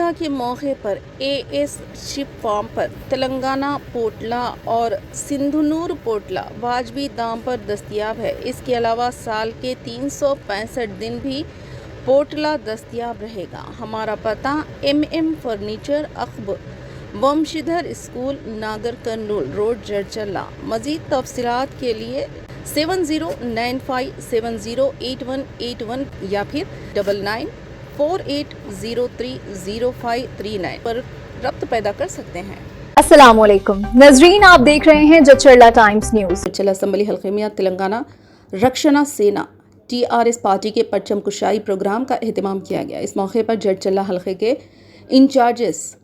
दशहरा के मौके पर एएस शिप फार्म पर तेलंगाना पोटला और सिंधुनूर पोटला वाजबी दाम पर दस्तयाब है। इसके अलावा साल के 365 दिन भी पोटला दस्तयाब रहेगा। हमारा पता MM फर्नीचर अखब वंशीधर स्कूल नागर कर्नूल रोड जड़चला। मजीद तफसीलात के लिए 7095708181 या फिर 9948030539 पर रब्त पैदा कर सकते हैं। अस्सलामुअलैकुम नजरीन, आप देख रहे हैं जड़चला टाइम्स न्यूज। जड़चला असम्बली हल्के में तेलंगाना रक्षणा सेना TRS पार्टी के परचम कुशाई प्रोग्राम का एहतमाम किया गया। इस मौके पर जड़चला हल्के के इंचार्जेस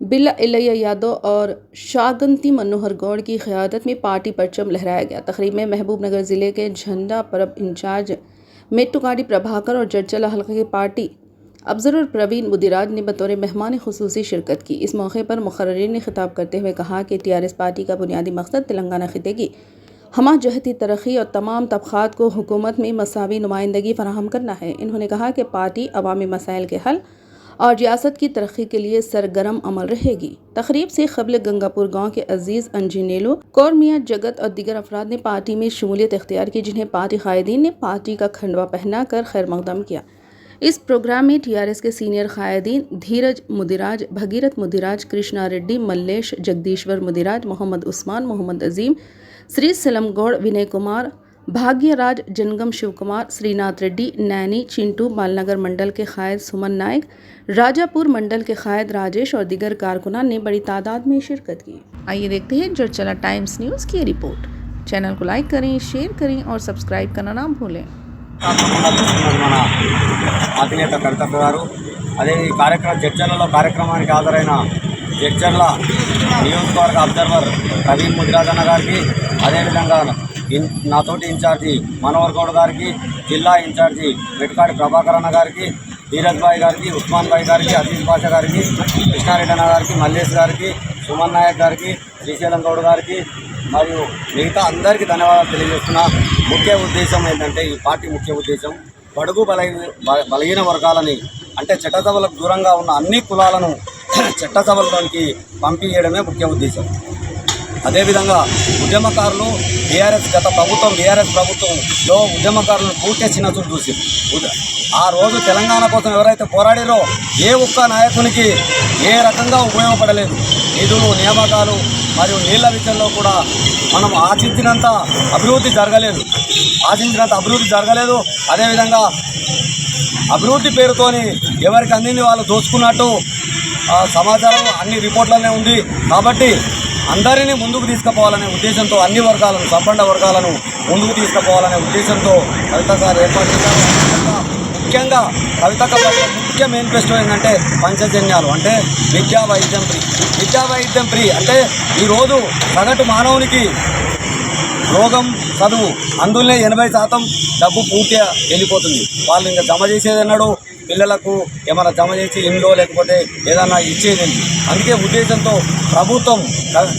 बिल्ला इलैया यादव और शागंती मनोहर गौड़ की क़यादत में पार्टी परचम लहराया गया। तकरीब में महबूब नगर ज़िले के झंडा परब इंचार्ज मेट्टुगाड़ी प्रभाकर और जड़चला हल्के के पार्टी अफजर प्रवीण मुदिराज ने बतौर मेहमान खुसूसी शिरकत की। इस मौके पर मुखर्रिरीन ने खिताब करते हुए कहा कि TRS पार्टी का बुनियादी मकसद तेलंगाना खिते की हमा जहती तरक्की और तमाम तबक़ात को हुकूमत में मसावी नुमाइंदगी फराहम करना है। इन्होंने कहा कि पार्टी अवामी मसाइल के हल और रियासत की तरक्की के लिए सरगर्म अमल रहेगी। तकरीब से क़ब्ल गंगापुर गांव के अजीज़ अंजिनेलो कौर मियाँ जगत और दीगर अफराद ने पार्टी में शमूलियत इख्तियार की, जिन्हें पार्टी कायदीन ने पार्टी का खंडवा पहना कर खैर मकदम किया। इस प्रोग्राम में TRS के सीनियर कायदीन धीरज मुदिराज, भगीरथ मुदिराज, कृष्णा रेड्डी, मल्लेश, जगदीश्वर मुदिराज, मोहम्मद उस्मान, मोहम्मद अजीम, श्री सलम गौड़, विनय कुमार, भाग्यराज, जनगम शिव कुमार, श्रीनाथ रेड्डी, नैनी, चिंटू, बालनगर मंडल के कायद सुमन नायक, राजापुर मंडल के कायद राजेश और दीगर कारकुनान ने बड़ी तादाद में शिरकत की। आइए देखते हैं जड़चला टाइम्स न्यूज़ की रिपोर्ट। चैनल को लाइक करें, शेयर करें और सब्सक्राइब करना ना भूलें। మన అధినేత కవితక్క గారు అదే ఈ కార్యక్రమం జడ్చర్లలో కార్యక్రమానికి హాజరైన జడ్చర్ల నియోజకవర్గ అబ్జర్వర్ ప్రవీణ్ ముదిరాజ్ అన్న గారికి, అదేవిధంగా నాతోటి ఇన్ఛార్జి మనోహర్ గౌడ్ గారికి, జిల్లా ఇన్ఛార్జి మెట్కాడి ప్రభాకర్ అన్న గారికి, ధీరజ్ భాయ్ గారికి, ఉస్మాన్ భాయ్ గారికి, అజీజ్ బాషా గారికి, కృష్ణారెడ్డి అన్న గారికి, మల్లేష్ గారికి, సుమన్ నాయక్ గారికి, శ్రీశైలం గౌడ్ గారికి మరియు మిగతా అందరికీ ధన్యవాదాలు తెలియజేస్తున్నా. ముఖ్య ఉద్దేశం ఏంటంటే, ఈ పార్టీ ముఖ్య ఉద్దేశం బడుగు బలహీన వర్గాలని, అంటే చట్టసభలకు దూరంగా ఉన్న అన్ని కులాలను చట్టసభల్లోనికి పంపించడమే ముఖ్య ఉద్దేశం. అదేవిధంగా ఉద్యమకారులు గత ప్రభుత్వం BRS ప్రభుత్వంలో ఉద్యమకారులను పూర్తి చిన్నచూపు చూసి ఆ రోజు తెలంగాణ కోసం ఎవరైతే పోరాడారో ఏ ఒక్క నాయకునికి ఏ రకంగా ఉపయోగపడలేదు. నిధులు, నియామకాలు మరియు నీళ్ల విషయంలో కూడా మనం ఆశించినంత అభివృద్ధి జరగలేదు. అదేవిధంగా అభివృద్ధి పేరుతోని ఎవరికి అందింది వాళ్ళు దోచుకున్నట్టు సమాచారం అన్ని రిపోర్ట్లనే ఉంది. కాబట్టి అందరినీ ముందుకు తీసుకుపోవాలనే ఉద్దేశంతో, అన్ని వర్గాలను, సంపన్న వర్గాలను ముందుకు తీసుకుపోవాలనే ఉద్దేశంతో కవితక్క గారు ఏర్పాటు చేశారు. ముఖ్యంగా కవితక్క ముఖ్య మేనిఫెస్టో ఏంటంటే పంచజన్యాలు, అంటే విద్యా వైద్యం ఫ్రీ. అంటే ఈరోజు సగటు మానవునికి రోగం, చదువు, అందులోనే 80% డబ్బు పూర్తిగా వెళ్ళిపోతుంది. వాళ్ళు ఇంకా జమ చేసేది అన్నాడు, పిల్లలకు ఏమైనా జమ చేసి ఇంట్లో లేకపోతే ఏదన్నా ఇచ్చేది. అందుకే ఉద్దేశంతో ప్రభుత్వం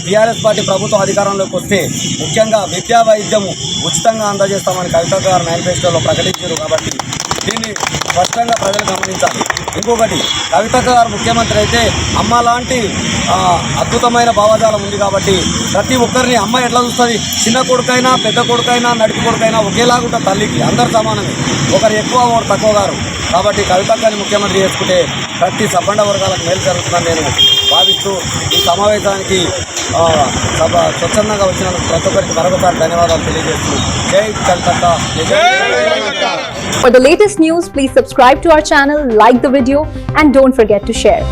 TRS పార్టీ ప్రభుత్వం అధికారంలోకి వస్తే ముఖ్యంగా విద్యా వైద్యము ఉచితంగా అందజేస్తామని కవితక్క గారు మేనిఫెస్టోలో ప్రకటించారు. కాబట్టి దీన్ని స్పష్టంగా ప్రజలు గమనించాలి. ఇంకొకటి, కవితక్క గారు ముఖ్యమంత్రి అయితే అమ్మ లాంటి అద్భుతమైన భావజాలం ఉంది. కాబట్టి ప్రతి ఒక్కరిని అమ్మ ఎట్లా చూస్తుంది, చిన్న కొడుకైనా పెద్ద కొడుకైనా నడిపి కొడుకైనా ఒకేలాగుంటుంది. తల్లికి అందరు సమానమే, ఒకరు ఎక్కువ ఒకరు తక్కువ గారు. కాబట్టి కవితక్కని ముఖ్యమంత్రి చేసుకుంటే ప్రతి సబ్బండ వర్గాలకు మేలు జరుగుతుందని నేను భావిస్తూ ఈ సమావేశానికి స్వచ్ఛందంగా వచ్చినందుకు ప్రతి ఒక్కరికి మరొకసారి ధన్యవాదాలు తెలియజేస్తూ జై కవితక్క. For the latest news, please subscribe to our channel, like the video and don't forget to share.